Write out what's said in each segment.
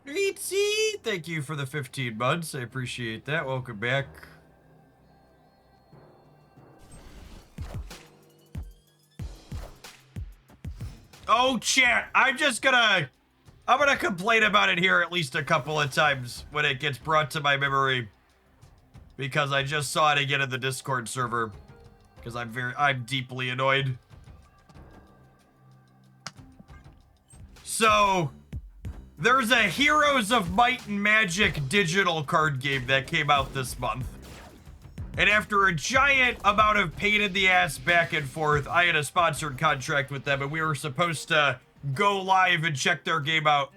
Greetsy, thank you for the 15 months. I appreciate that. Welcome back. Oh, chat, I'm gonna complain about it here at least a couple of times when it gets brought to my memory. Because I just saw it again in the Discord server. Because I'm deeply annoyed. So, there's a Heroes of Might and Magic digital card game that came out this month. And after a giant amount of pain in the ass back and forth, I had a sponsored contract with them and we were supposed to go live and check their game out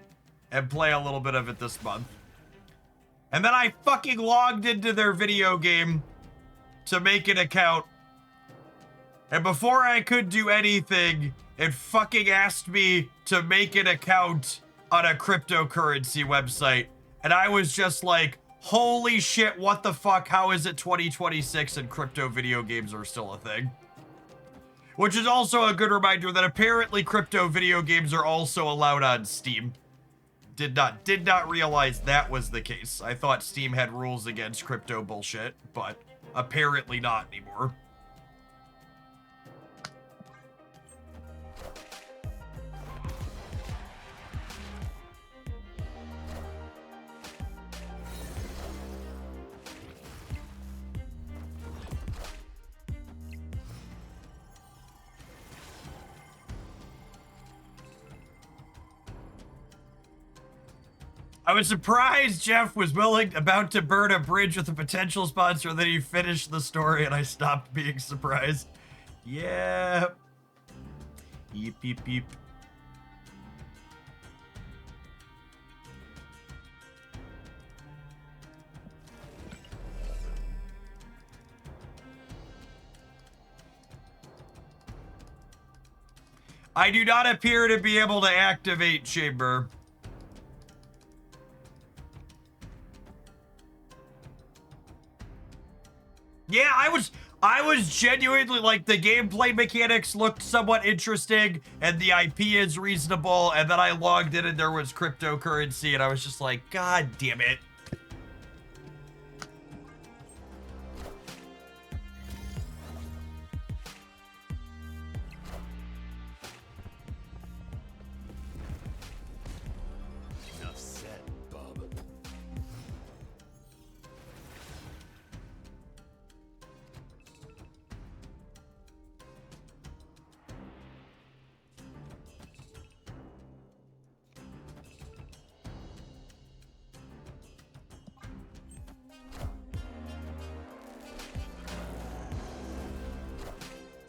and play a little bit of it this month. And then I fucking logged into their video game to make an account. And before I could do anything, it fucking asked me to make an account on a cryptocurrency website. And I was just like, holy shit, what the fuck? How is it 2026 and crypto video games are still a thing? Which is also a good reminder that apparently crypto video games are also allowed on Steam. Did not realize that was the case. I thought Steam had rules against crypto bullshit, but apparently not anymore. I was surprised Jeff was about to burn a bridge with a potential sponsor, then he finished the story and I stopped being surprised. Yeah. Yeep, yeep, yeep. I do not appear to be able to activate Chamber. Yeah, I was genuinely like, the gameplay mechanics looked somewhat interesting and the IP is reasonable, and then I logged in and there was cryptocurrency and I was just like, God damn it. Enough said, bub.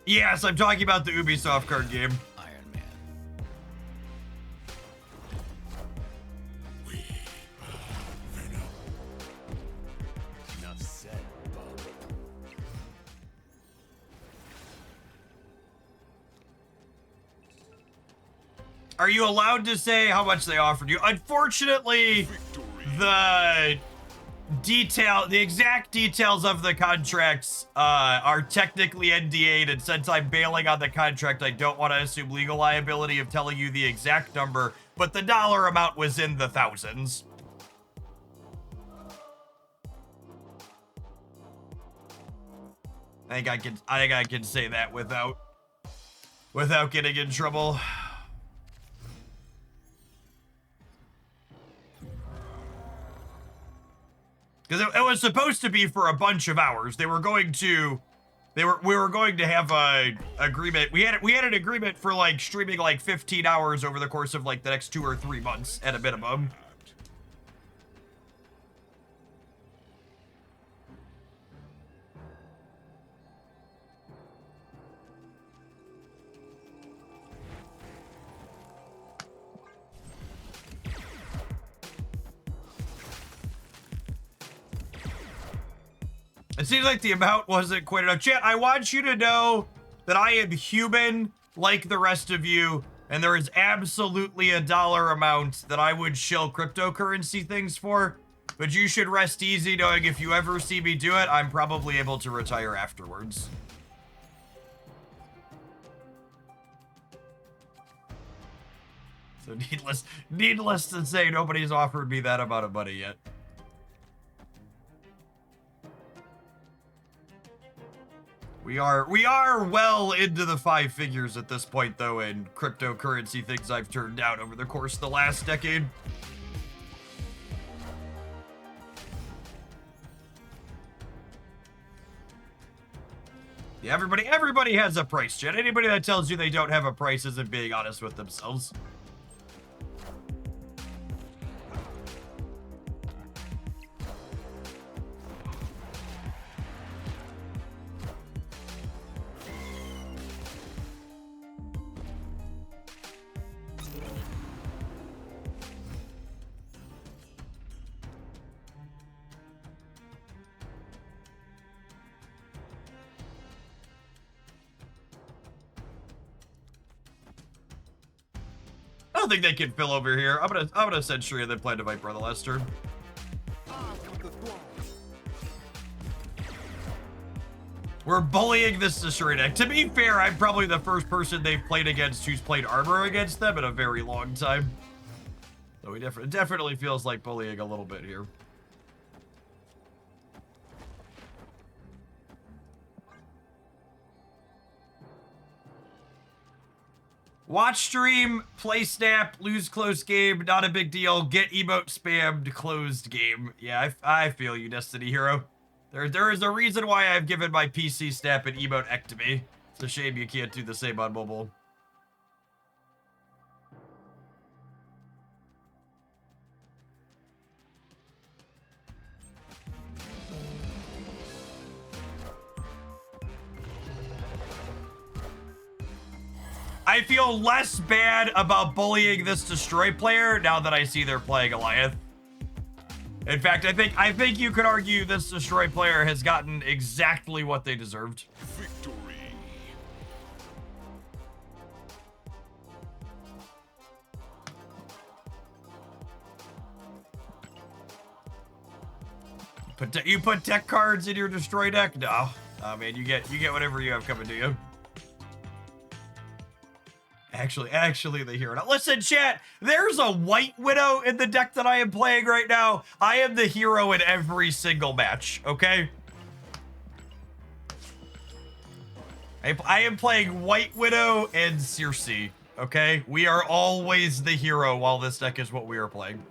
Yes, I'm talking about the Ubisoft card game. Iron Man. We are Venom. Enough said, bub. Are you allowed to say how much they offered you? Unfortunately, the exact details of the contracts are technically NDA'd, and since I'm bailing on the contract, I don't want to assume legal liability of telling you the exact number, but the dollar amount was in the thousands. I think I can say that without getting in trouble. Because it was supposed to be for a bunch of hours. We were going to have a agreement. We had an agreement for like streaming like 15 hours over the course of like the next 2 or 3 months at a minimum. It seems like the amount wasn't quite enough. Chat, I want you to know that I am human like the rest of you, and there is absolutely a dollar amount that I would shill cryptocurrency things for, but you should rest easy knowing if you ever see me do it, I'm probably able to retire afterwards. So needless to say, nobody's offered me that amount of money yet. We are well into the 5 figures at this point, though, in cryptocurrency things I've turned down over the course of the last decade. Yeah, everybody has a price, Jen. Anybody that tells you they don't have a price isn't being honest with themselves. I don't think they can fill over here. I'm gonna Sentry and then plan to Viper on the last turn. We're bullying this Destroy deck. To be fair, I'm probably the first person they've played against who's played armor against them in a very long time. So it definitely feels like bullying a little bit here. Watch stream, play snap, lose close game, not a big deal. Get emote spammed, closed game. Yeah, I feel you, Destiny Hero. There is a reason why I've given my PC snap an emote-ectomy. It's a shame you can't do the same on mobile. I feel less bad about bullying this Destroy player now that I see they're playing Goliath. In fact, I think you could argue this Destroy player has gotten exactly what they deserved. Victory. You put tech cards in your Destroy deck? No. Oh man, you get whatever you have coming to you. Actually, the hero. Now, listen, chat, there's a White Widow in the deck that I am playing right now. I am the hero in every single match, okay? I am playing White Widow and Sersi, okay? We are always the hero while this deck is what we are playing.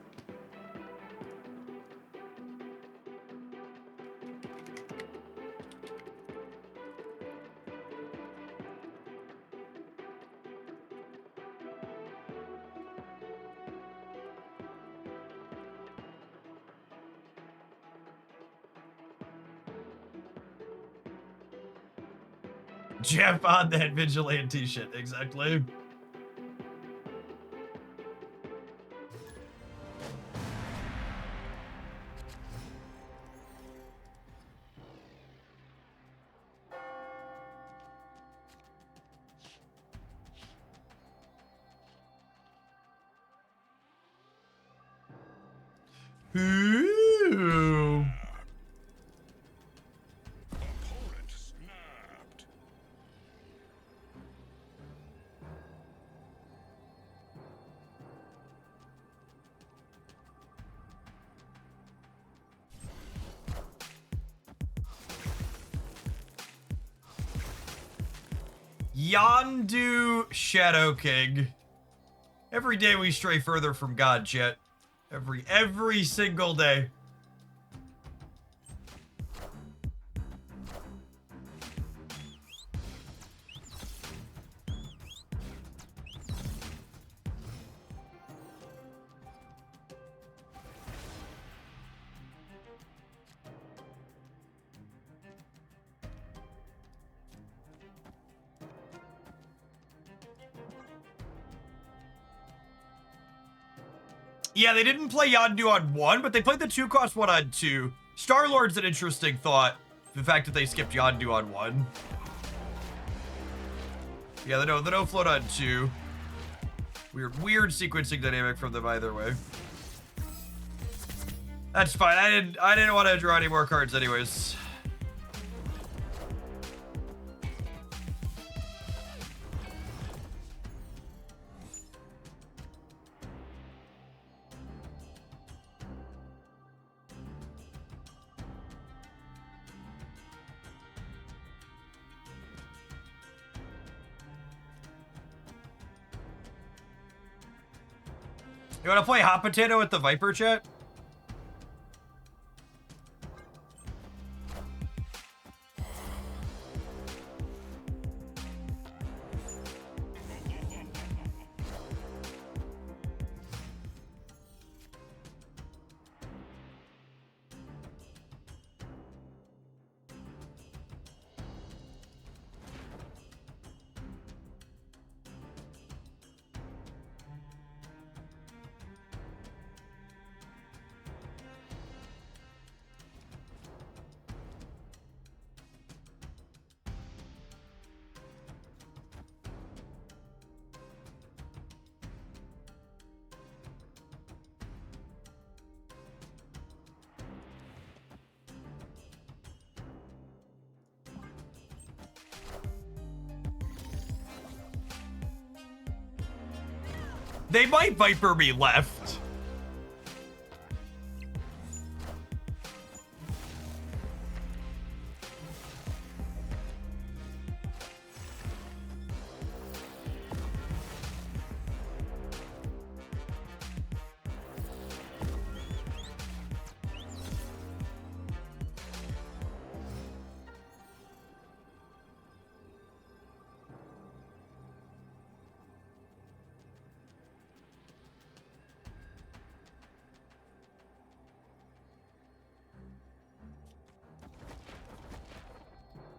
Jeff on that vigilante shit, exactly. Ooh. Opponent snapped. Yondu Shadow King. Every day we stray further from God, chat. Every single day. Yeah, they didn't play Yondu on 1, but they played the 2-cost one on 2. Star-Lord's an interesting thought. The fact that they skipped Yondu on 1. Yeah, the no float on 2. Weird sequencing dynamic from them either way. That's fine. I didn't want to draw any more cards anyways. You want to play hot potato with the Viper chat? They might Viper me left.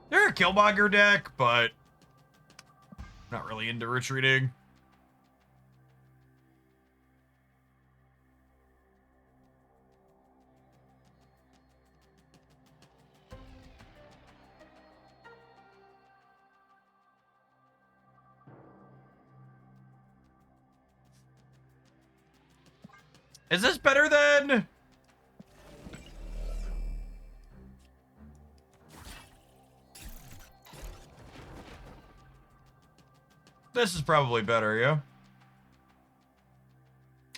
They're a Killmonger deck, but not really into retreating. Is this better than... This is probably better, yeah?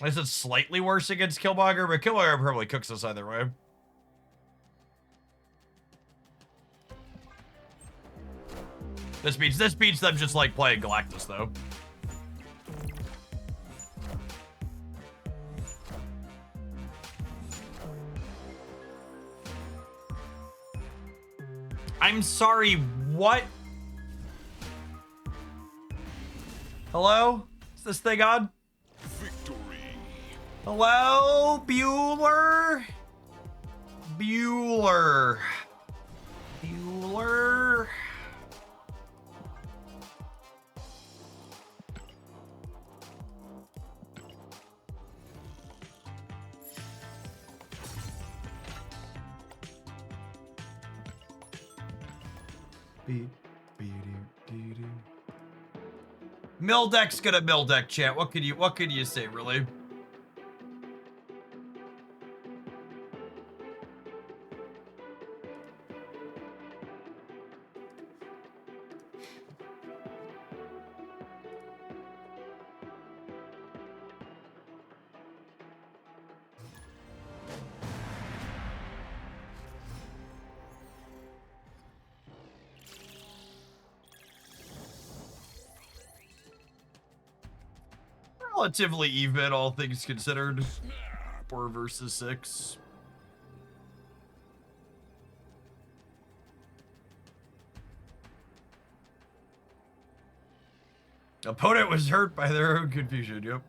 I guess it's slightly worse against Killmonger, but Killmonger probably cooks us either way. This beats them just like playing Galactus, though. I'm sorry, what? Hello? Is this thing on? Victory. Hello, Bueller? Bueller. Bueller. Mildeck's gonna Mildeck, chat. What could you say, really? Relatively even, all things considered. 4 versus 6. Opponent was hurt by their own confusion, yep.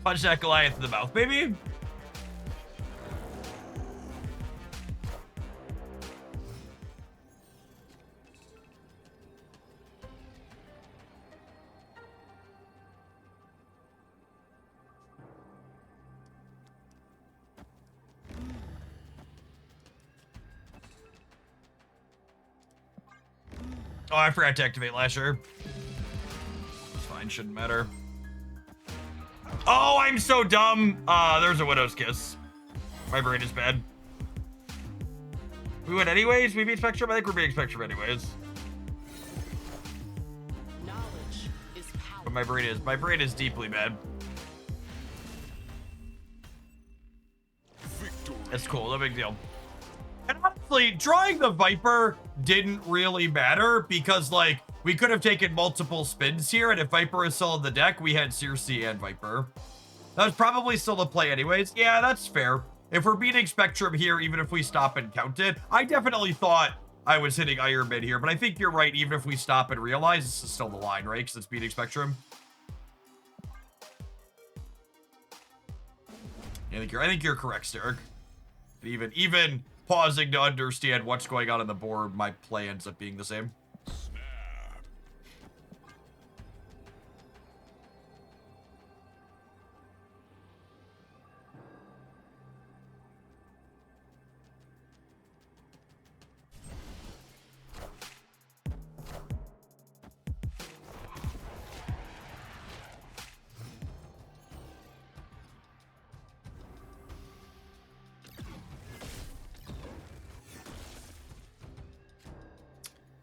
Punch that Goliath in the mouth, baby. Oh, I forgot to activate Lasher. It's fine, shouldn't matter. Oh, I'm so dumb. There's a Widow's Kiss. My brain is bad. We win anyways? We beat Spectrum? I think we're beating Spectrum anyways. Knowledge is power. But my brain is deeply bad. Victory. It's cool, no big deal. And honestly, drawing the Viper didn't really matter because, like, we could have taken multiple spins here, and if Viper is still in the deck, we had Sersi and Viper. That was probably still the play anyways. Yeah, that's fair. If we're beating Spectrum here, even if we stop and count it, I definitely thought I was hitting Iron Man here, but I think you're right, even if we stop and realize this is still the line, right? Because it's beating Spectrum. I think you're correct, Steric. Even pausing to understand what's going on the board, my play ends up being the same. Snap.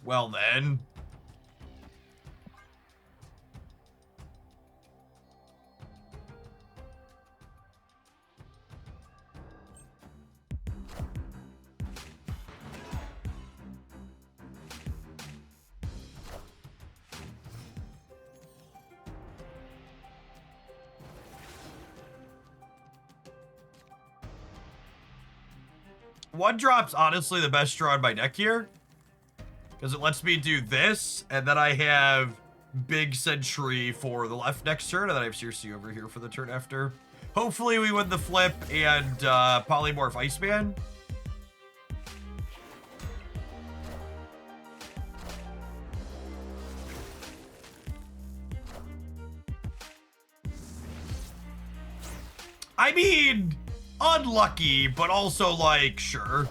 Well then. One drop's honestly the best draw in my deck here. Because it lets me do this, and then I have big Sentry for the left next turn, and then I have Sersi over here for the turn after. Hopefully we win the flip and Polymorph Iceman. I mean, unlucky, but also, like, sure.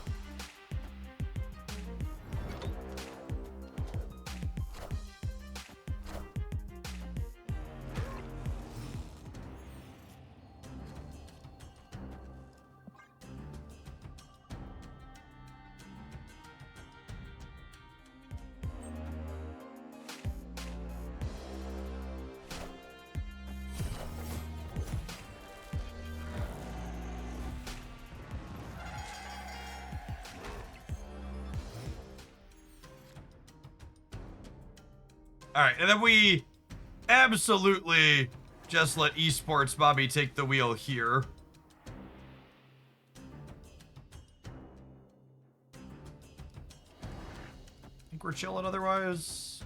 All right, and then we absolutely just let Esports Bobby take the wheel here. I think we're chilling otherwise.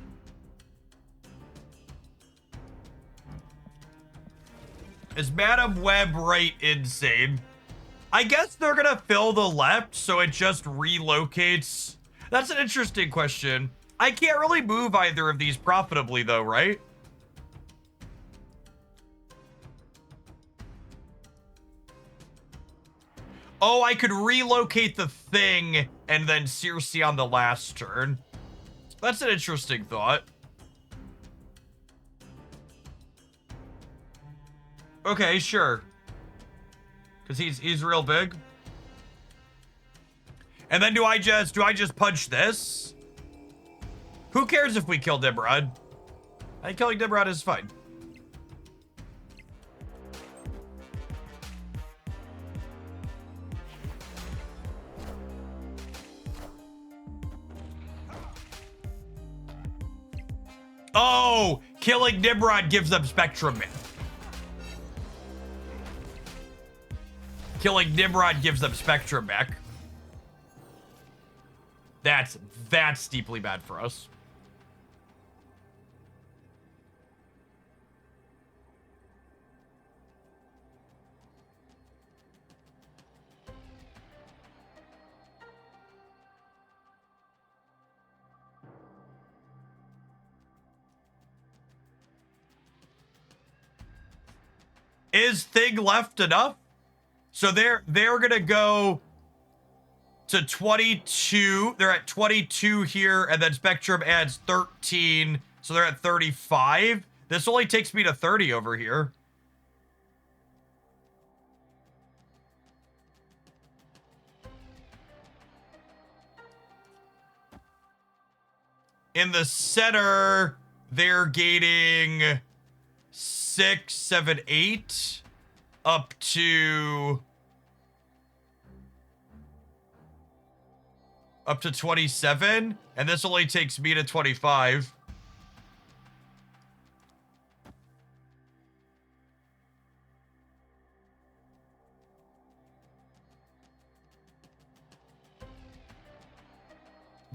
Is Madam Web right insane? I guess they're gonna fill the left, so it just relocates. That's an interesting question. I can't really move either of these profitably, though, right? Oh, I could relocate the thing and then Sersi on the last turn. That's an interesting thought. Okay, sure. Because he's real big. And then do I just punch this? Who cares if we kill Nimrod? I think killing Nimrod is fine. Oh, killing Nimrod gives them Spectrum Man. Killing Nimrod gives them Spectrum back. That's deeply bad for us. Is thing left enough? So they're gonna go to 22. They're at 22 here, and then Spectrum adds 13, so they're at 35. This only takes me to 30 over here. In the center, they're gaining 6, 7, 8 up to 27, and this only takes me to 25.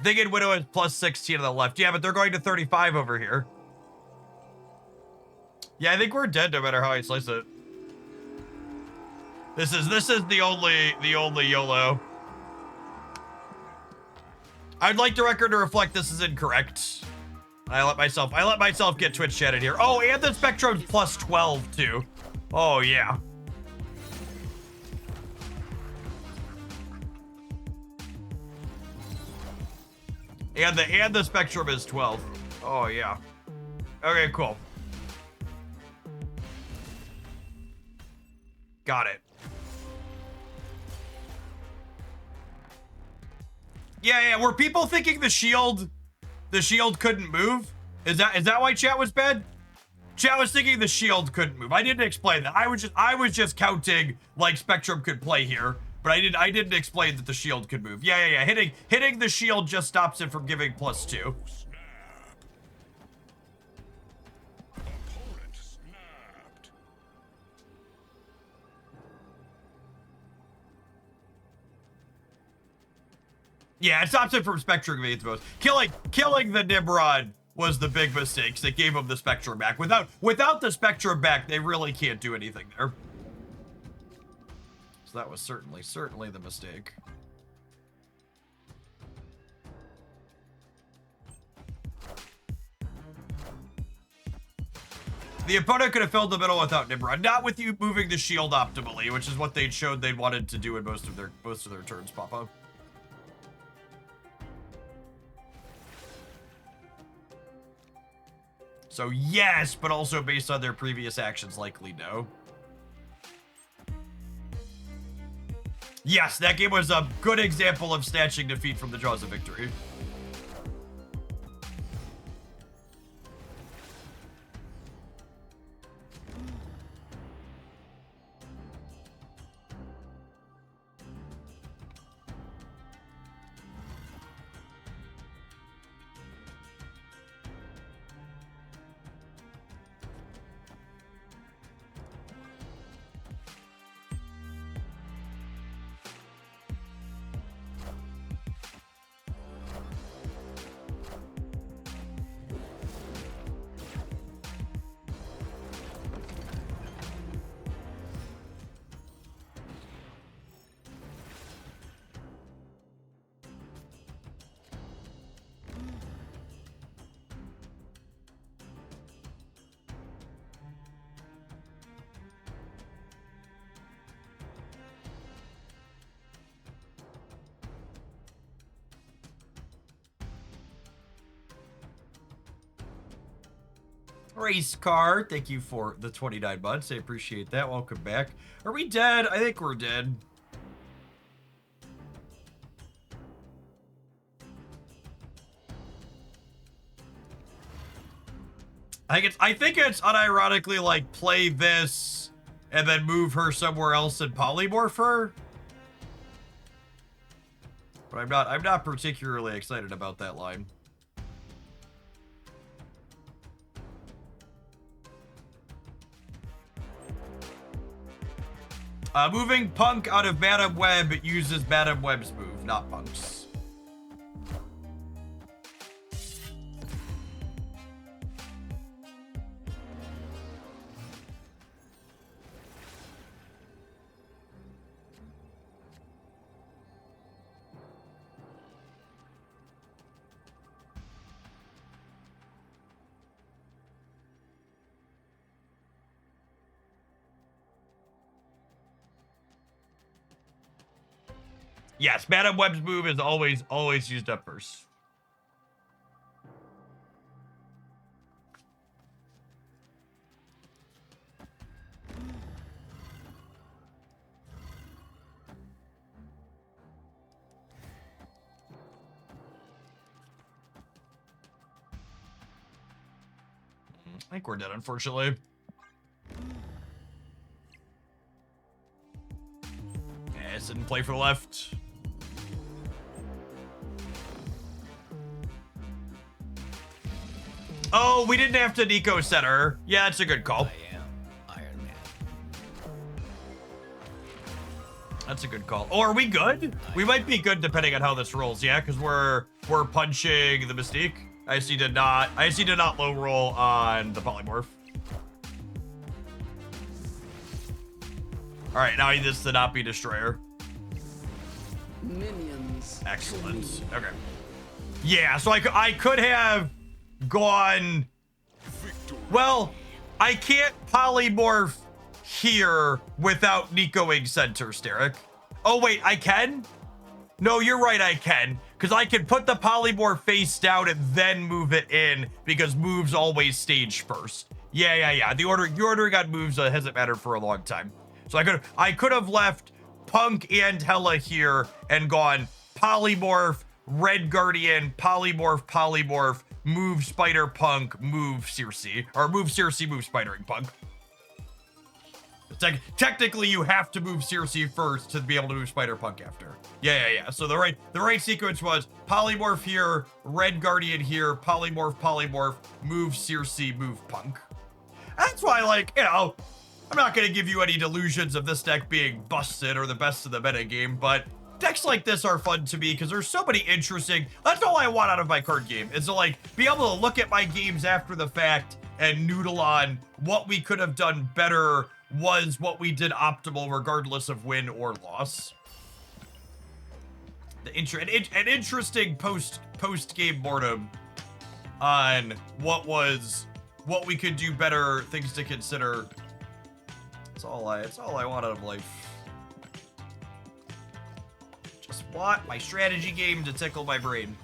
Thinking Widow is plus 16 on the left. Yeah, but they're going to 35 over here. Yeah, I think we're dead no matter how I slice it. This is the only YOLO. I'd like the record to reflect this is incorrect. I let myself get Twitch chatted here. Oh, and the Spectrum's plus 12 too. Oh yeah. And the Spectrum is 12. Oh yeah. Okay, cool. Got it. Yeah, were people thinking the shield couldn't move? Is that why chat was bad? Chat was thinking the shield couldn't move. I didn't explain that. I was just counting like Spectrum could play here, but I didn't explain that the shield could move. Yeah. Hitting the shield just stops it from giving plus 2. Opponent snapped. Yeah, it stops it from Spectrum being the most. Killing the Nimrod was the big mistake. That gave them the Spectrum back. Without the Spectrum back, they really can't do anything there. So that was certainly the mistake. The opponent could have filled the middle without Nimrod, not with you moving the shield optimally, which is what they showed they wanted to do in most of their turns, Papa. So yes, but also based on their previous actions, likely no. Yes, that game was a good example of snatching defeat from the jaws of victory. Race car, thank you for the 29 months. I appreciate that. Welcome back. Are we dead? I think we're dead. I think it's unironically like play this and then move her somewhere else and polymorph her. But I'm not particularly excited about that line. Moving Punk out of Madam Web uses Madam Web's move, not Punk's. Yes, Madam Web's move is always used up first. I think we're dead, unfortunately. Yes, didn't play for the left. Oh, we didn't have to Nico center. Yeah, that's a good call. I am Iron Man. That's a good call. Oh, are we good? We might be good depending on how this rolls, yeah, because we're punching the Mystique. I see did not low roll on the polymorph. All right, now he needs to not be destroyer. Minions. Excellent. Okay. Yeah, so I could have gone. Well, I can't polymorph here without Nicoing center, Steric. Oh wait, I can? No, you're right, I can. Because I can put the polymorph face down and then move it in because moves always stage first. Yeah. The ordering on moves hasn't mattered for a long time. So I could have left Punk and Hela here and gone polymorph, Red Guardian, polymorph, move Spider Punk, move Sersi. Or move Sersi, move Spidering Punk. It's like, technically you have to move Sersi first to be able to move Spider Punk after. Yeah. So the right sequence was polymorph here, Red Guardian here, polymorph, move Sersi, move Punk. That's why, like, you know, I'm not gonna give you any delusions of this deck being busted or the best of the meta game, but decks like this are fun to me because there's so many interesting. That's all I want out of my card game, is to like be able to look at my games after the fact and noodle on what we could have done better. Was what we did optimal regardless of win or loss. An interesting post game mortem on what we could do better, things to consider. It's all I want out of life. Just want my strategy game to tickle my brain.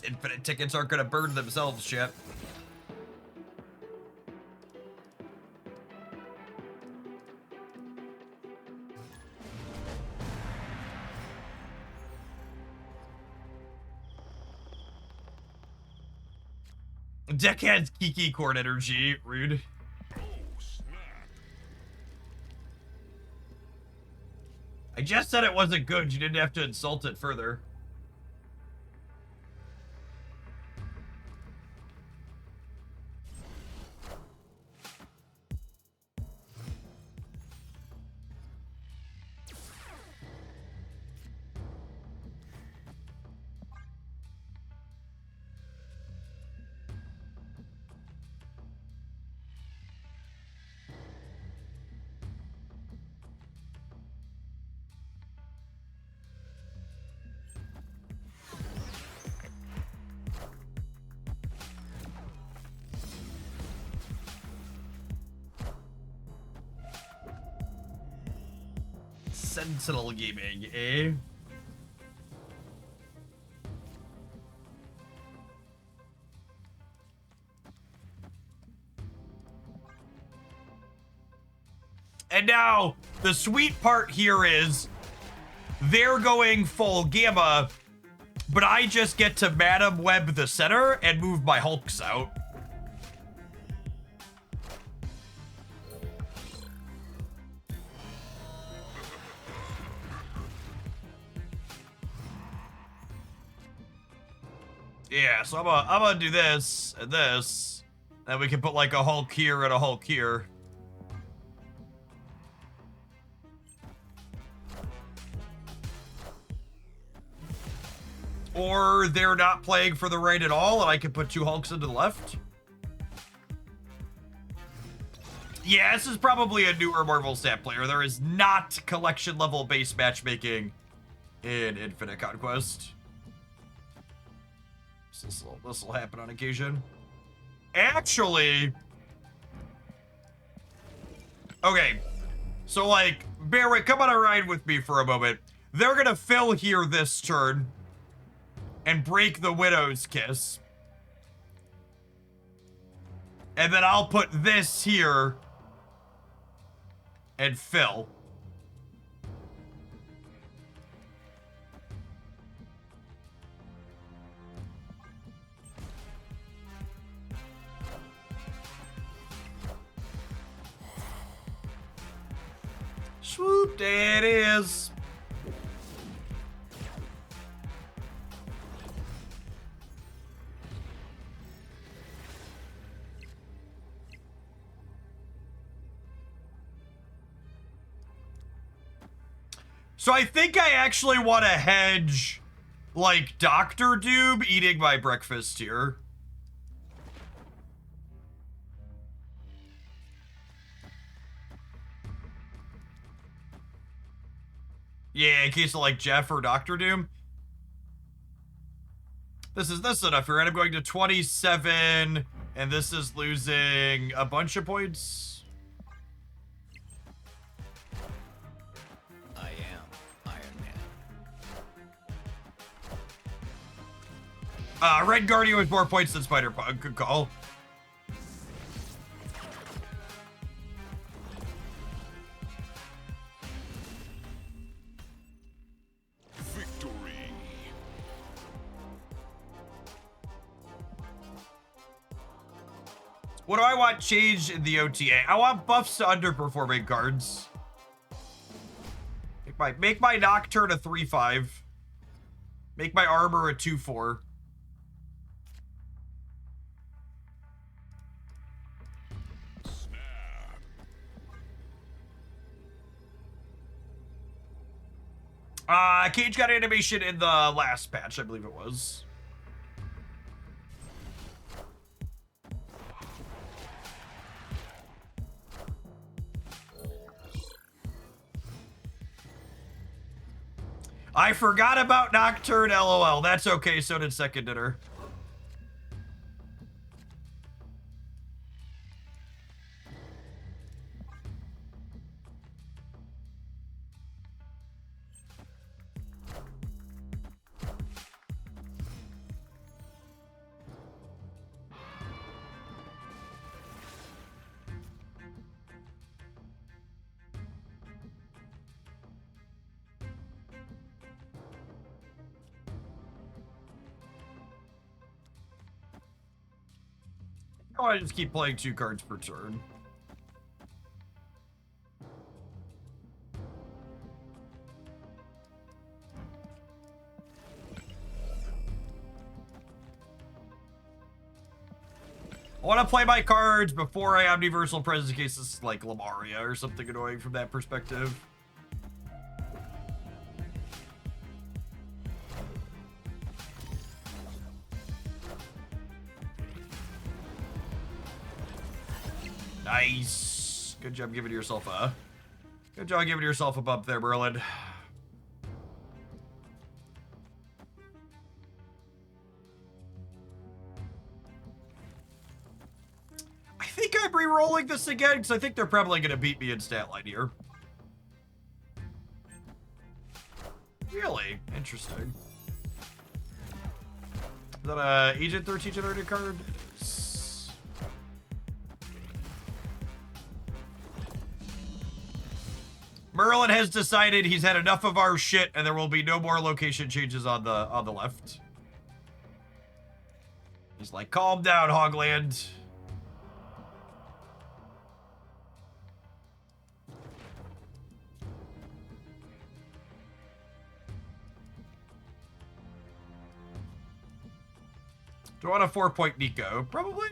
Infinite tickets aren't gonna burn themselves, chat. Deck has Kiki Cord energy. Rude. Oh, snap. I just said it wasn't good. You didn't have to insult it further. Sentinel Gaming, eh? And now, the sweet part here is they're going full Gamma, but I just get to Madam Web the center and move my Hulks out. Yeah, so I'm gonna do this and this, and we can put like a Hulk here and a Hulk here. Or they're not playing for the right at all, and I can put two Hulks into the left. Yeah, this is probably a newer Marvel stat player. There is not collection level base matchmaking in Infinite Conquest. This will happen on occasion. Actually, Okay. So, like, Barrett, come on a ride with me for a moment. They're gonna fill here this turn and break the Widow's Kiss. And then I'll put this here and fill. Swoop, there it is. So I think I actually want to hedge, like, Dr. Doom eating my breakfast here. Yeah, in case of, like, Jeff or Dr. Doom. This is enough here, and I'm going to 27, and this is losing a bunch of points. I am Iron Man. Red Guardian with more points than Spider-Punk. Good call. Victory. What do I want changed in the OTA? I want buffs to underperforming cards. Make my Nocturne a 3-5. Make my armor a 2-4. Cage got animation in the last patch, I believe it was. I forgot about Nocturne, LOL. That's okay, so did Second Dinner. Oh, I just keep playing 2 cards per turn. I want to play my cards before I Omniversal Presence in case this is like Lamaria or something annoying from that perspective. Nice. Good job giving yourself a... Good job giving yourself a bump there, Merlin. I think I'm re-rolling this again, because I think they're probably going to beat me in stat line here. Really? Interesting. Is that a Agent 13 generated card? Merlin has decided he's had enough of our shit, and there will be no more location changes on the left. He's like, calm down, Hogland. Do I want a 4-point Nico? Probably.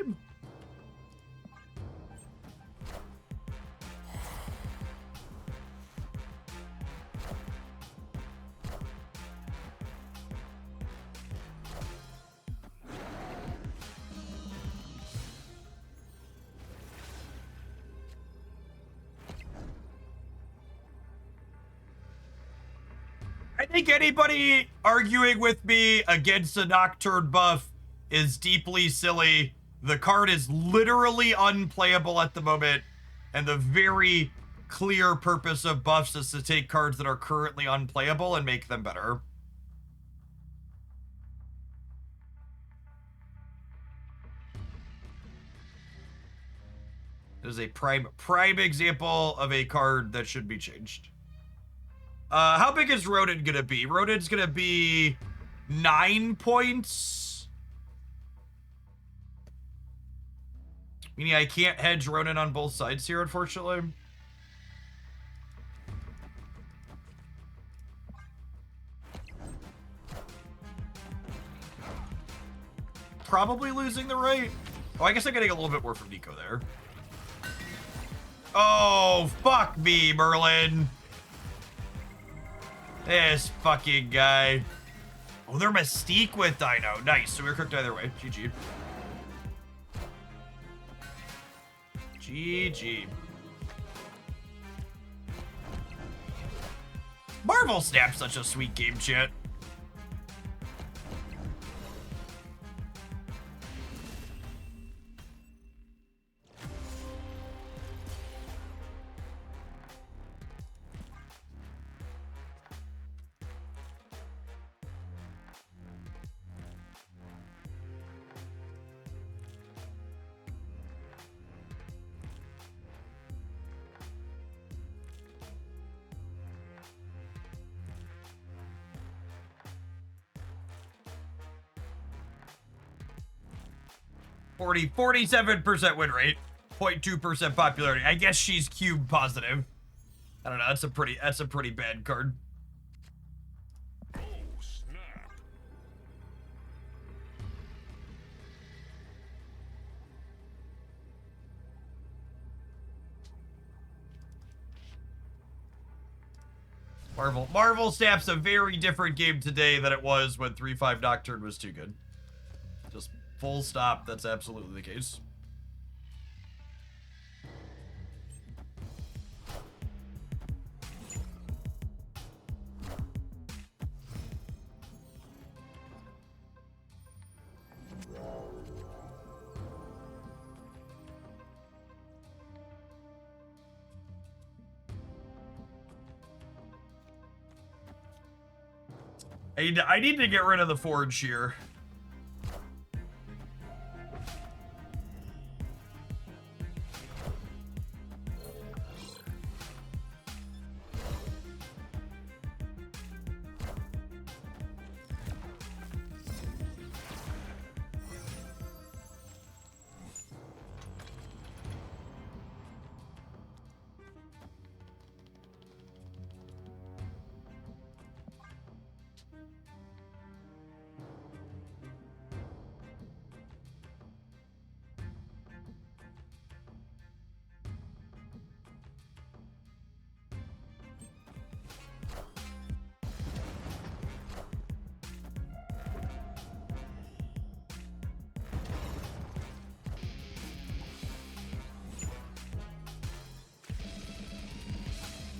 I think anybody arguing with me against a Nocturne buff is deeply silly. The card is literally unplayable at the moment, And the very clear purpose of buffs is to take cards that are currently unplayable and make them better. It is a prime example of a card that should be changed. How big is Rodent gonna be? Rodent's gonna be 9 points. Meaning I can't hedge Rodent on both sides here, unfortunately. Probably losing the right. Oh, I guess I'm getting a little bit more from Nico there. Oh, fuck me, Merlin. This fucking guy. Oh, they're Mystique with Dino. Nice. So we were cooked either way. GG. GG. Marvel Snap's such a sweet game, chat. Forty 47% win rate, 0.2% popularity. I guess she's cube positive. I don't know. That's a pretty bad card. Oh, snap. Marvel Snap's a very different game today than it was when 3-5 Nocturne was too good. Just full stop. That's absolutely the case. I need to get rid of the forge here.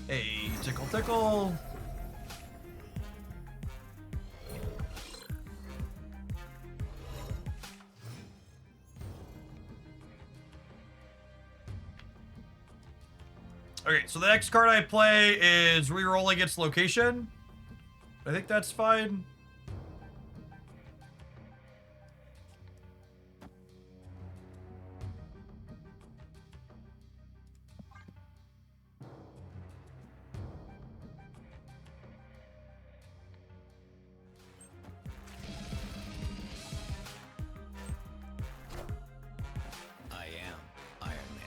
Hey, tickle tickle. Okay, so the next card I play is rerolling its location. I think that's fine. I am Iron Man.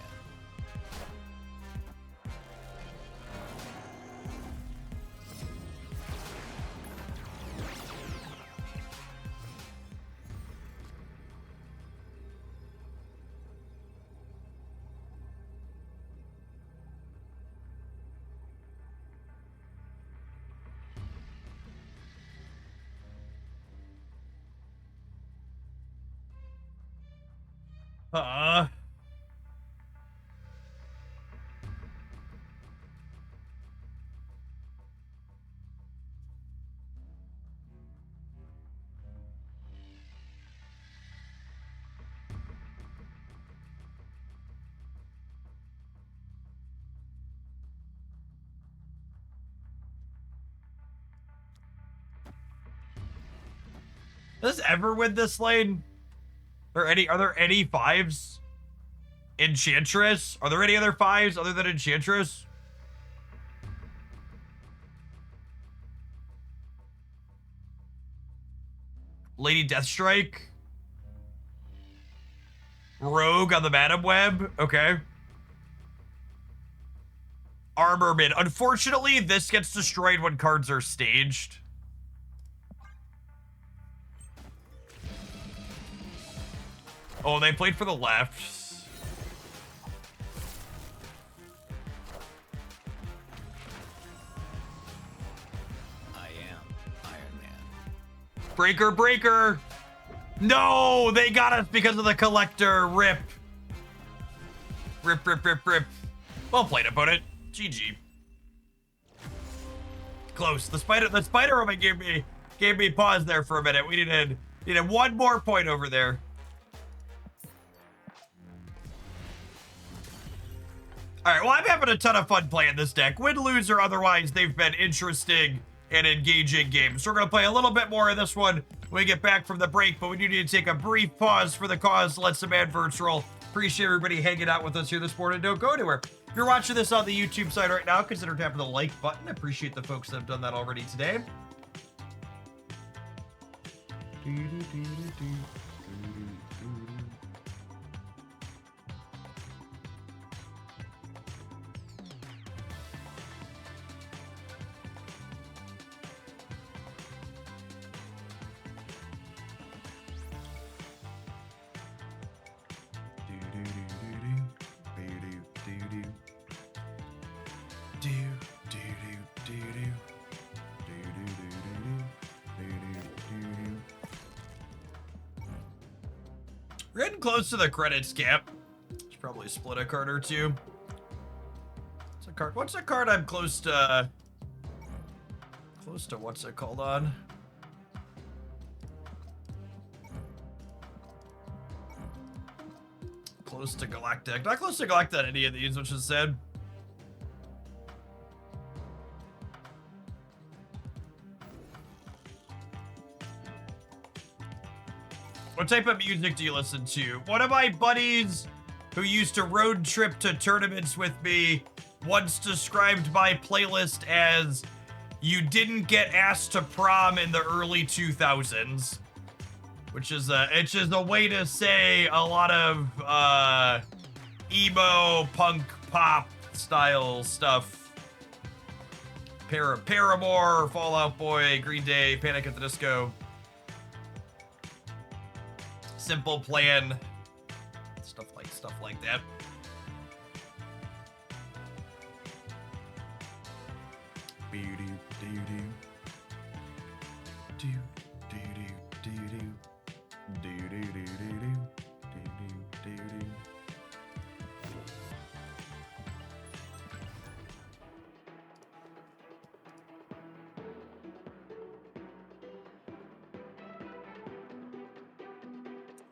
Uh. Does this ever win this lane? Are there any 5s? Enchantress? Are there any other 5s other than Enchantress? Lady Deathstrike? Rogue on the Madam Web? Okay. Armorman. Unfortunately, this gets destroyed when cards are staged. Oh, they played for the left. I am Iron Man. Breaker, breaker! No! They got us because of the collector. Rip. Rip, rip, rip, rip. Well played, opponent. GG. Close. The spider woman gave me pause there for a minute. We needed one more point over there. Alright, well, I'm having a ton of fun playing this deck. Win, lose, or otherwise, they've been interesting and engaging games. So we're going to play a little bit more of this one when we get back from the break, but we do need to take a brief pause for the cause. Let some adverts roll. Appreciate everybody hanging out with us here this morning. Don't go anywhere. If you're watching this on the YouTube side right now, consider tapping the like button. I appreciate the folks that have done that already today. We're getting close to the credits cap. Should probably split a card or two. What's a card I'm close to what's it called on? Close to Galactic. Not close to Galactic on any of these, which is sad. What type of music do you listen to? One of my buddies who used to road trip to tournaments with me once described my playlist as "You didn't get asked to prom in the early 2000s," which is it's just a way to say a lot of emo, punk, pop style stuff. Paramore, Fall Out Boy, Green Day, Panic at the Disco. Simple Plan, stuff like that.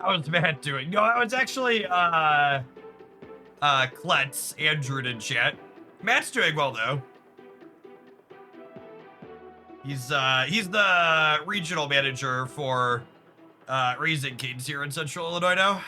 How was Matt doing? No, I was actually Klutz, Andrew in chat. Matt's doing well though. He's the regional manager for Raising Canes here in Central Illinois now.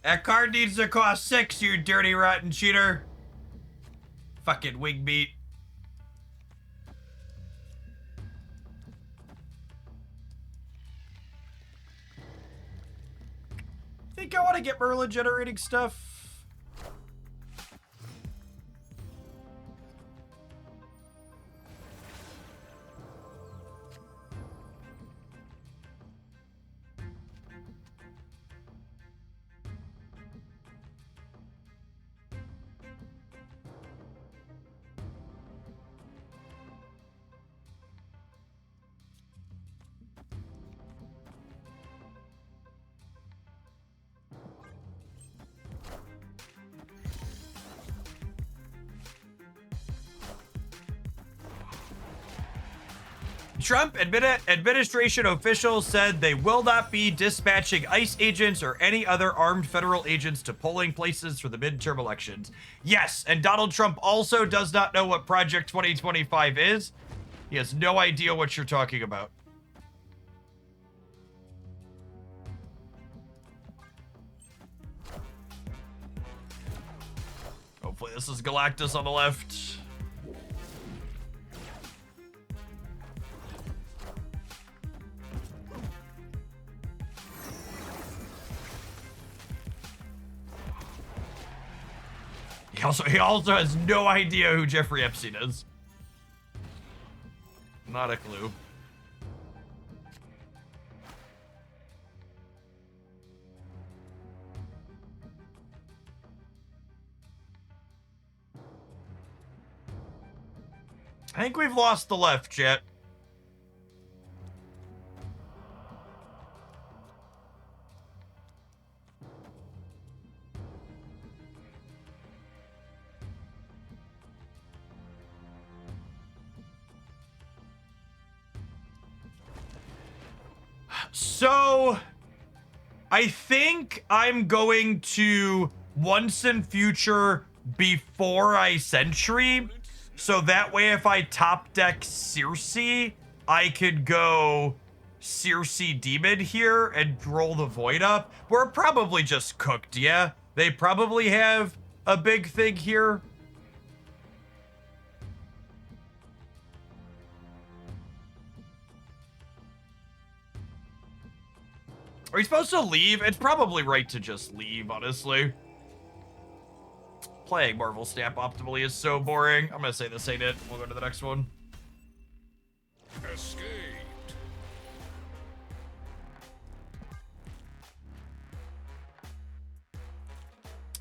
That card needs to cost 6, you dirty rotten cheater. Fucking wing beat. Think I want to get Merlin generating stuff? Trump administration officials said they will not be dispatching ICE agents or any other armed federal agents to polling places for the midterm elections. Yes, and Donald Trump also does not know what Project 2025 is. He has no idea what you're talking about. Hopefully this is Galactus on the left. He also has no idea who Jeffrey Epstein is. Not a clue. I think we've lost the left, chat. So, I think I'm going to once in future before I Sentry, so that way if I top deck Sersi, I could go Sersi Demon here and roll the Void up. We're probably just cooked, yeah? They probably have a big thing here. Are we supposed to leave? It's probably right to just leave, honestly. Playing Marvel Snap optimally is so boring. I'm gonna say this ain't it. We'll go to the next one. Escaped.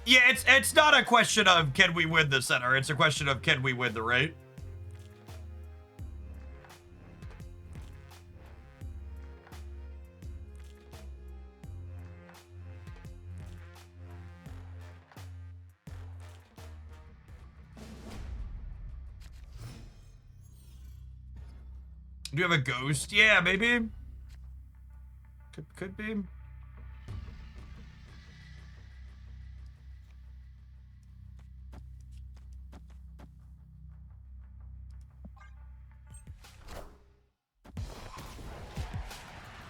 Yeah, it's not a question of can we win the center. It's a question of can we win the right. Do you have a ghost? Yeah, maybe. Could be.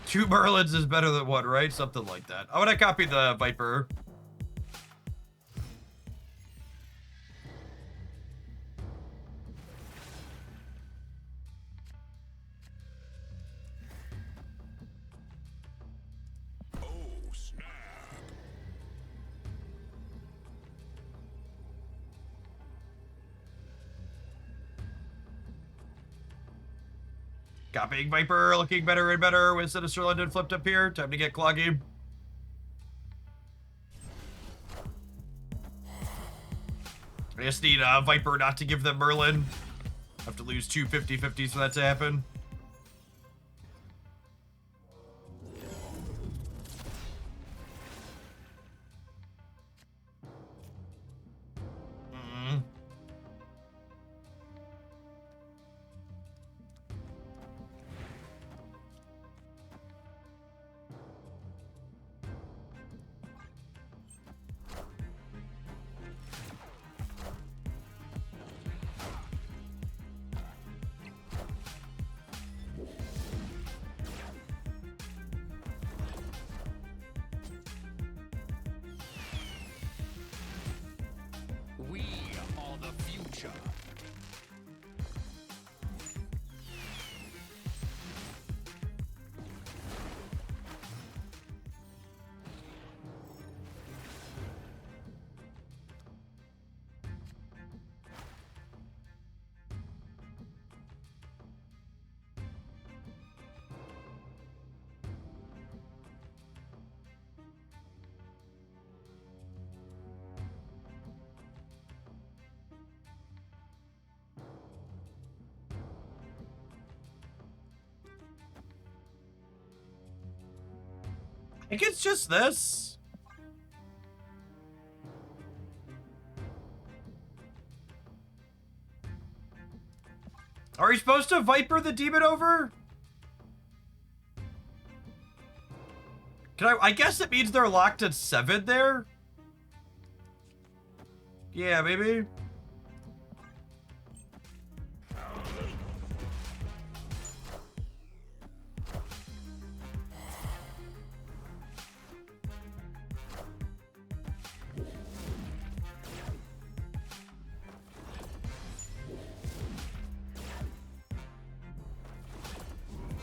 Two Merlins is better than one, right? Something like that. I want to copy the Viper. Copying Viper, looking better and better with Sinister London flipped up here. Time to get Cloggy. I just need Viper not to give them Merlin. Have to lose two 50-50s for that to happen. We are the future. I think it's just this. Are we supposed to Viper the demon over? I guess it means they're locked at 7 there? Yeah, maybe.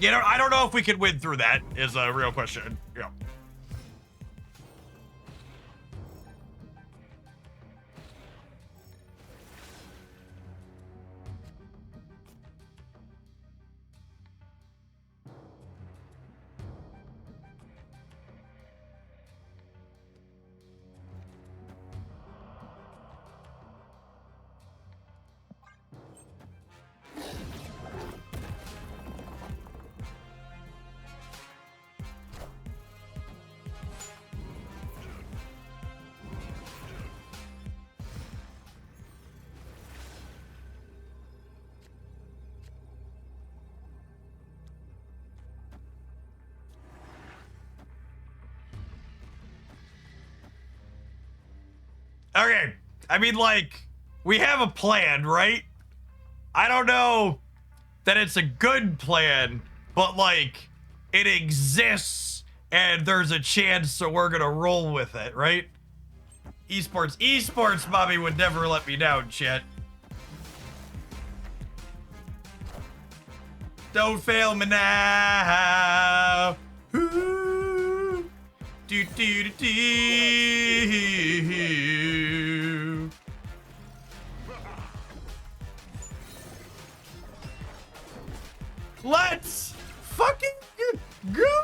You know, I don't know if we can win through that, is a real question. Yeah. Okay, I mean, like, we have a plan, right? I don't know that it's a good plan, but, like, it exists, and there's a chance, so we're gonna roll with it, right? Esports, mommy would never let me down, chat. Don't fail me now. Ooh. Do, do, do, do. Let's fucking go.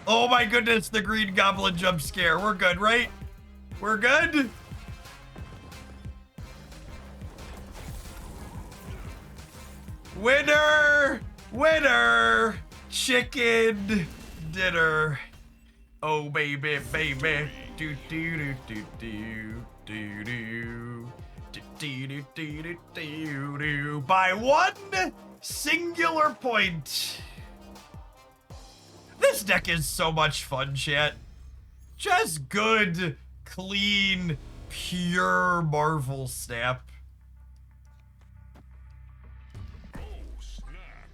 Oh my goodness, the Green Goblin jump scare. We're good, right? We're good? Winner! Winner! Chicken dinner. Oh baby, baby. Do do do do do do do do do do do do do. By one singular point. This deck is so much fun, chat. Just good, clean, pure Marvel Snap. Oh, snap.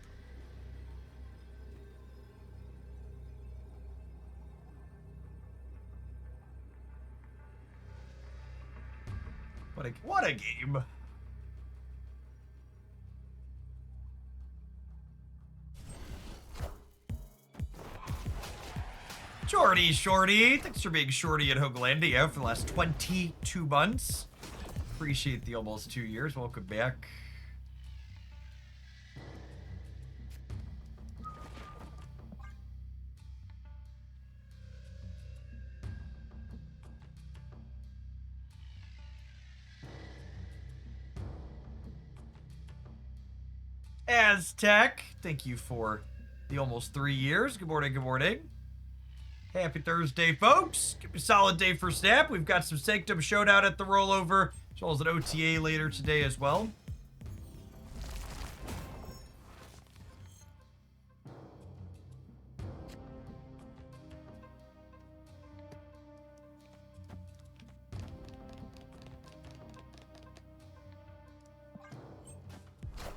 What a game. Shorty, thanks for being Shorty at Hoaglandia for the last 22 months. Appreciate the almost 2 years. Welcome back. Aztec, thank you for the almost 3 years. Good morning, good morning. Happy Thursday, folks. Give me a solid day for Snap. We've got some Sanctum Showdown at the rollover, as well as an OTA later today as well.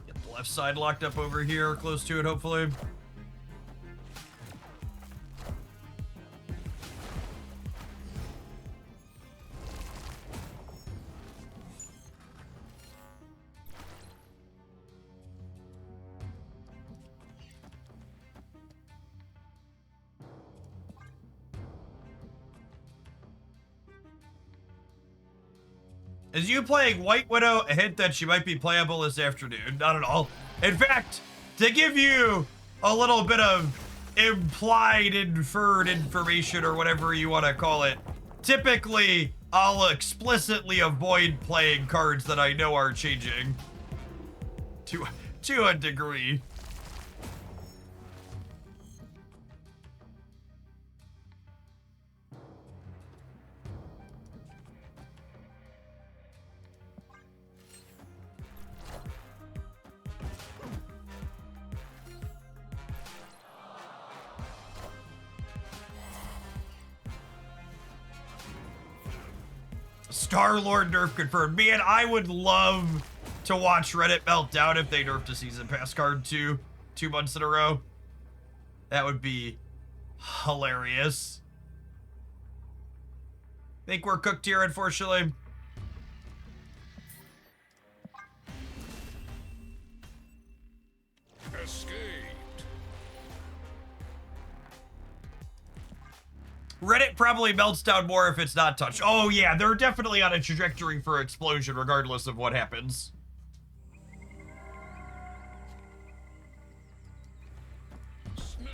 Get the left side locked up over here, close to it, hopefully. Is you playing White Widow a hint that she might be playable this afternoon? Not at all. In fact, to give you a little bit of implied, inferred information or whatever you want to call it, typically I'll explicitly avoid playing cards that I know are changing to a degree. Star-Lord nerf confirmed. Man, I would love to watch Reddit melt down if they nerfed a season pass card 2 months in a row. That would be hilarious. Think we're cooked here, unfortunately. Escaped. Reddit probably melts down more if it's not touched. Oh yeah, they're definitely on a trajectory for explosion regardless of what happens. Snap.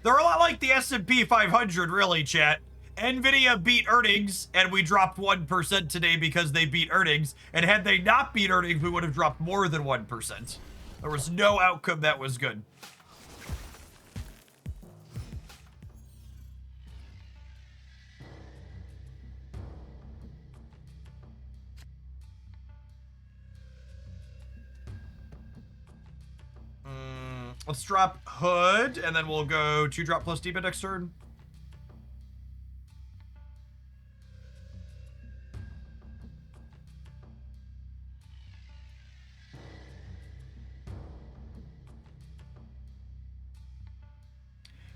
They're a lot like the S&P 500, really, chat. Nvidia beat earnings, and we dropped 1% today because they beat earnings. And had they not beat earnings, we would have dropped more than 1%. There was no outcome that was good. Let's drop Hood, and then we'll go 2-drop plus Demon next turn.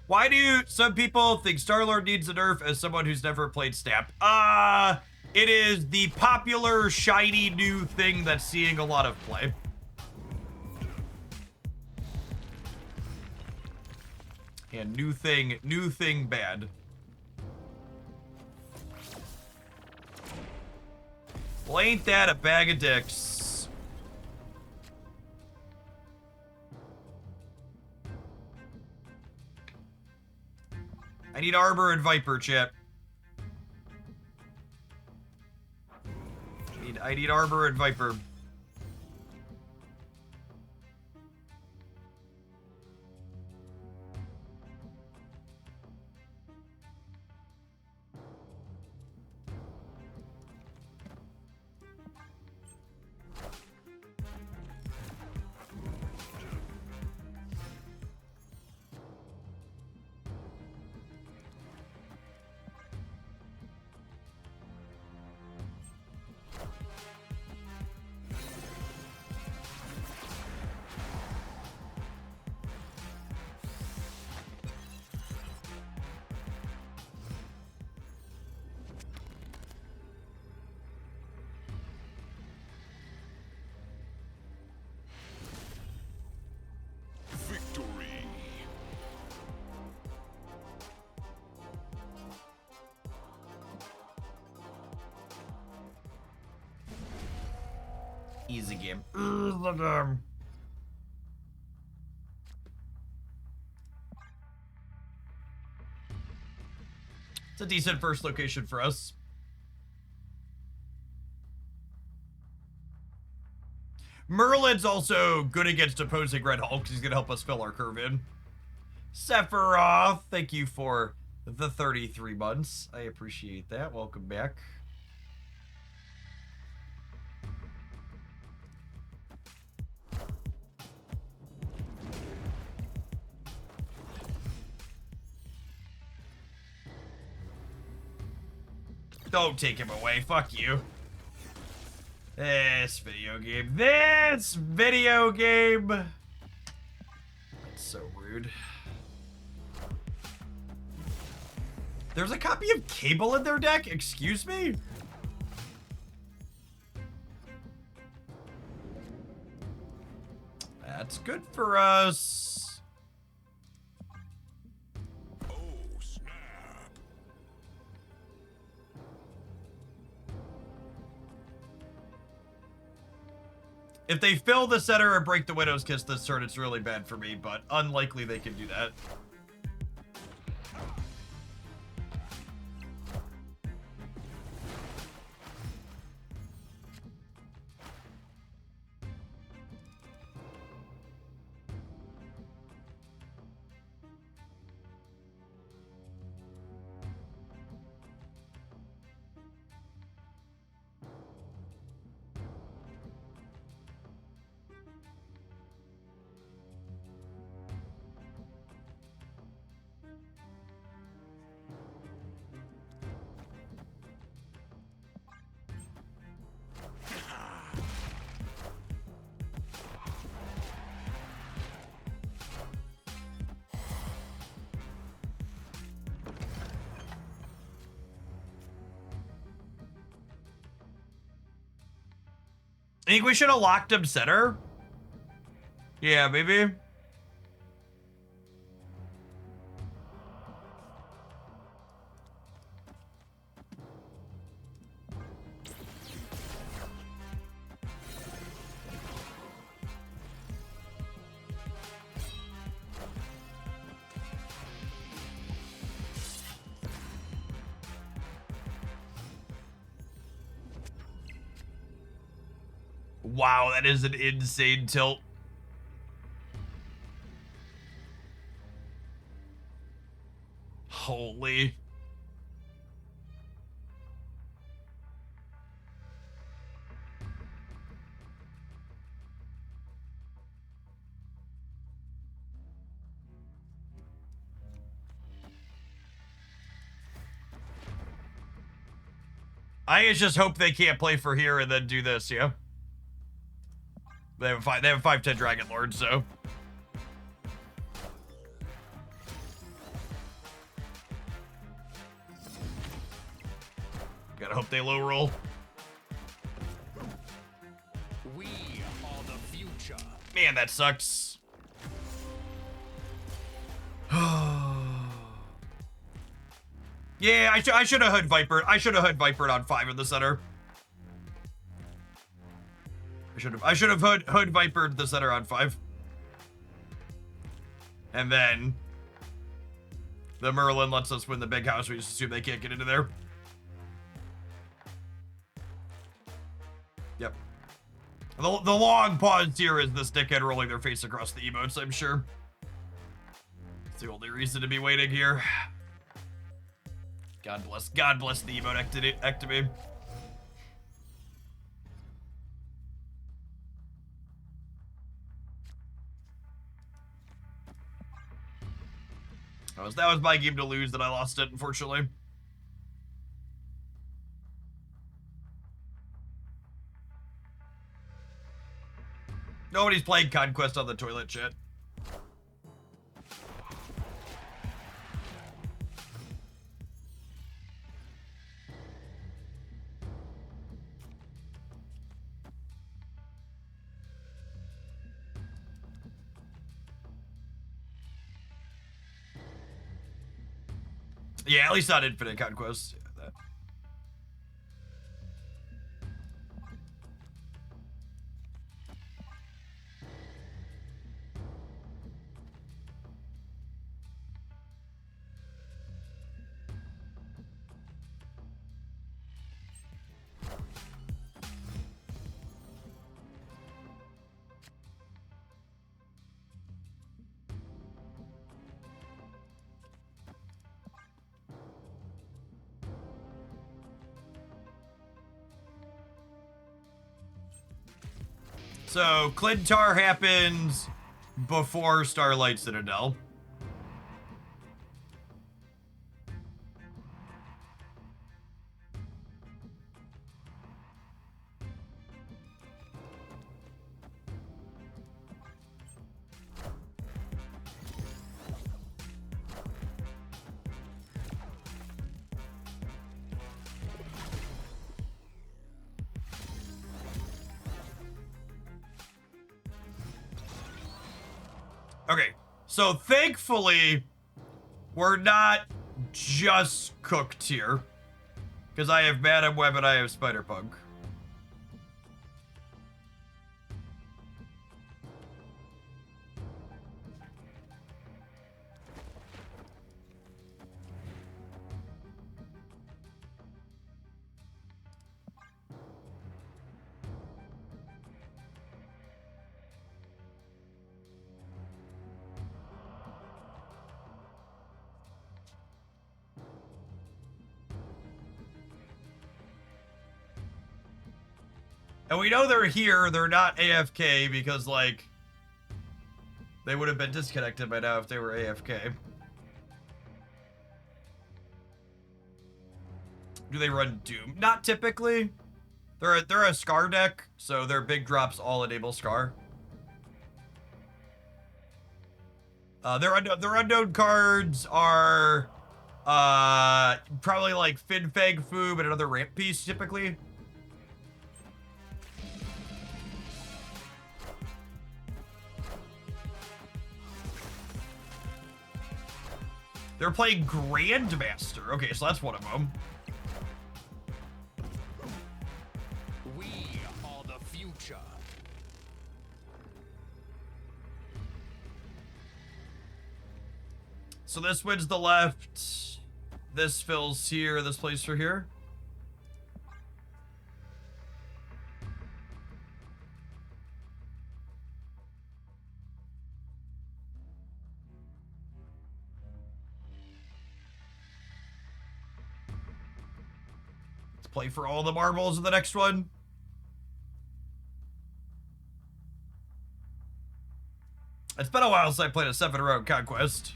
Why do some people think Star-Lord needs a nerf as someone who's never played Snap? It is the popular, shiny new thing that's seeing a lot of play. And new thing bad. Well, ain't that a bag of dicks? I need Arbor and Viper, chat. I need Arbor and Viper. Victory. Easy game. Easy game. It's a decent first location for us. Merlin's also good against opposing Red Hulk because he's going to help us fill our curve in. Sephiroth, thank you for the 33 months. I appreciate that. Welcome back. Don't take him away. Fuck you. This video game. This video game. That's so rude. There's a copy of Cable in their deck? Excuse me? That's good for us. Oh, snap. If they fill the center or break the Widow's Kiss this turn, it's really bad for me, but unlikely they can do that. I think we should have locked him center. Yeah, maybe. Wow, that is an insane tilt. Holy. I just hope they can't play for here and then do this, yeah? They have a 5/10 Dragon Lord, so. Gotta hope they low roll. We are the future. Man, that sucks. Yeah, I should have hood vipered. I should have hood vipered on 5 in the center. I should have hood vipered the center on 5. And then the Merlin lets us win the big house. We just assume they can't get into there. Yep. The long pause here is this dickhead rolling their face across the emotes, I'm sure. It's the only reason to be waiting here. God bless the emote ectomy. That was my game to lose, and I lost it, unfortunately. Nobody's playing Conquest on the toilet, chat. Yeah, at least not Infinite Conquest. Yeah, that. So, Clintar happens before Starlight Citadel. Okay, so thankfully, we're not just cooked here. Because I have Madam Web and I have Spider-Punk. And we know they're here, they're not AFK because, like, they would have been disconnected by now if they were AFK. Do they run Doom? Not typically. They're a Scar deck, so their big drops all enable Scar. Their unknown cards are probably like Fin Fang Foo, but another ramp piece typically. They're playing Grandmaster. Okay, so that's one of them. We are the future. So this wins the left. This fills here. This plays for here. Let's play for all the marbles in the next one. It's been a while since I played a 7-round conquest.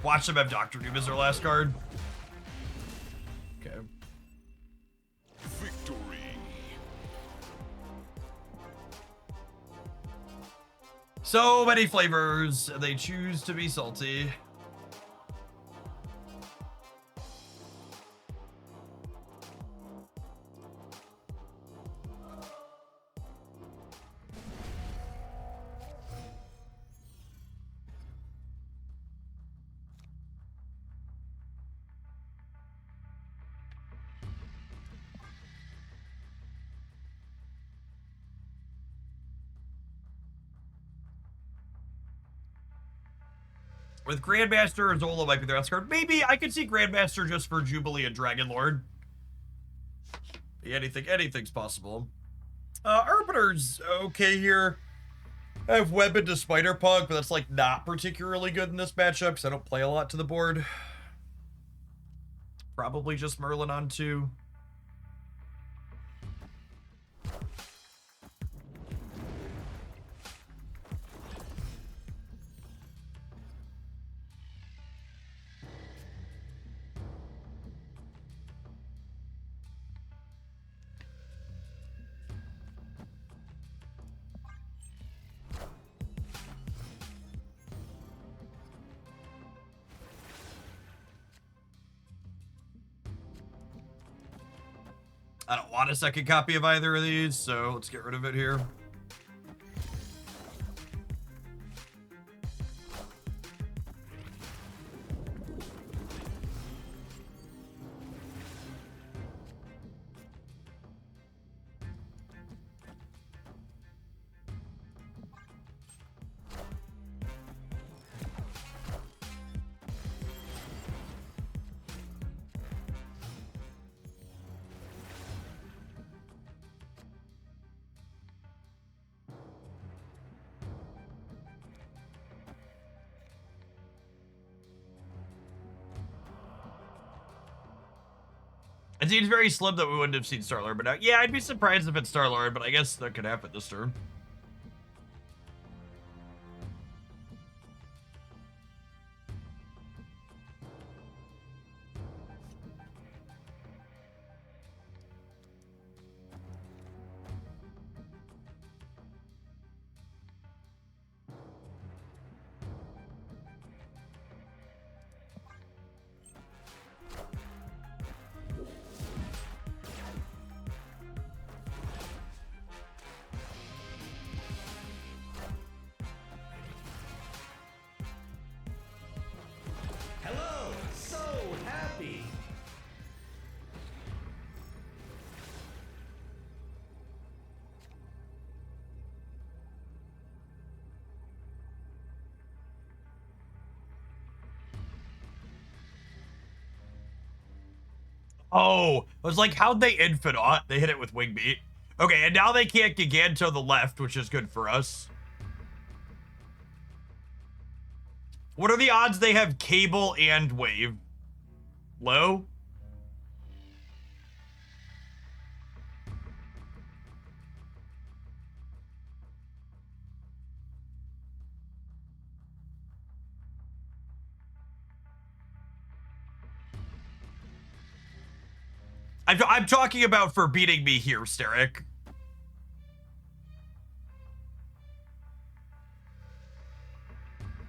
Watch them have Dr. Doom as their last card. Okay. Victory. So many flavors, and they choose to be salty. With Grandmaster, Zola might be their last card. Maybe I could see Grandmaster just for Jubilee and Dragonlord. Anything's possible. Arbiter's okay here. I have Web into Spider-Punk, but that's like not particularly good in this matchup because I don't play a lot to the board. Probably just Merlin on 2. I don't want a second copy of either of these, so let's get rid of it here. It seems very slim that we wouldn't have seen Star-Lord, but now, yeah, I'd be surprised if it's Star-Lord, but I guess that could happen this turn. Hello, so happy. Oh, I was like, how'd they Infinite? They hit it with Wingbeat. Okay, and now they can't Giganto the left, which is good for us. What are the odds they have Cable and Wave? Low? I'm talking about for beating me here, Steric.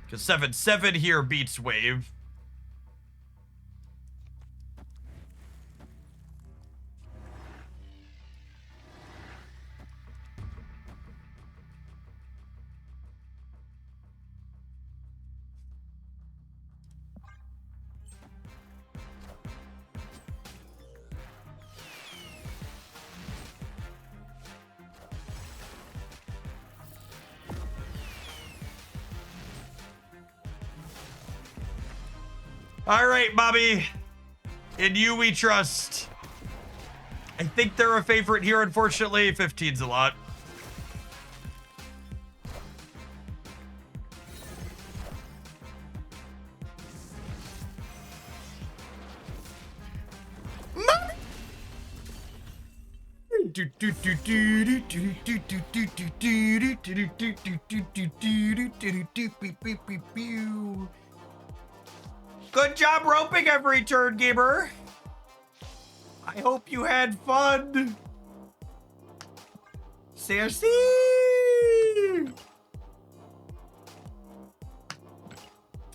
Because 7/7 here beats Wave. All right, Bobby. In you we trust. I think they're a favorite here, unfortunately. 15's a lot. Good job roping every turn, gamer. I hope you had fun. Sersi!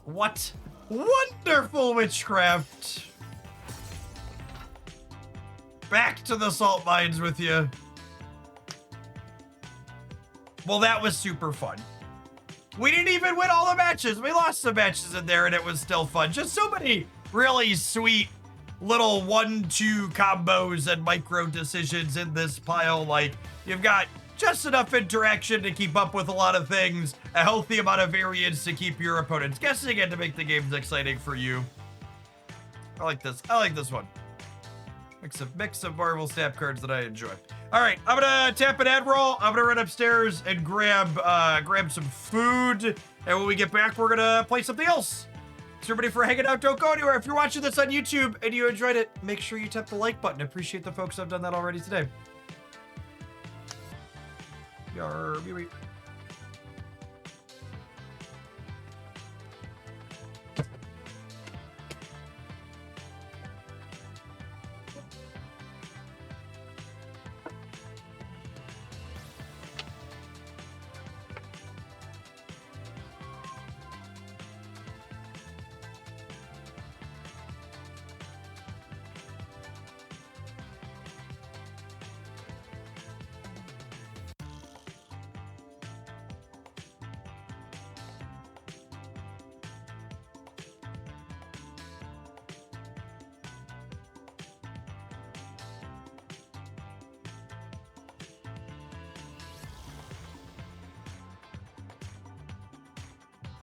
What wonderful witchcraft. Back to the salt mines with you. Well, that was super fun. We didn't even win all the matches. We lost some matches in there and it was still fun. Just so many really sweet little 1-2 combos and micro decisions in this pile. Like, you've got just enough interaction to keep up with a lot of things, a healthy amount of variance to keep your opponents guessing and to make the games exciting for you. I like this. I like this one. Mix of Marvel Snap cards that I enjoy. All right, I'm gonna tap an ad roll. I'm gonna run upstairs and grab some food. And when we get back, we're gonna play something else. Thanks everybody for hanging out. Don't go anywhere. If you're watching this on YouTube and you enjoyed it, make sure you tap the like button. I appreciate the folks who have done that already today. Yarr,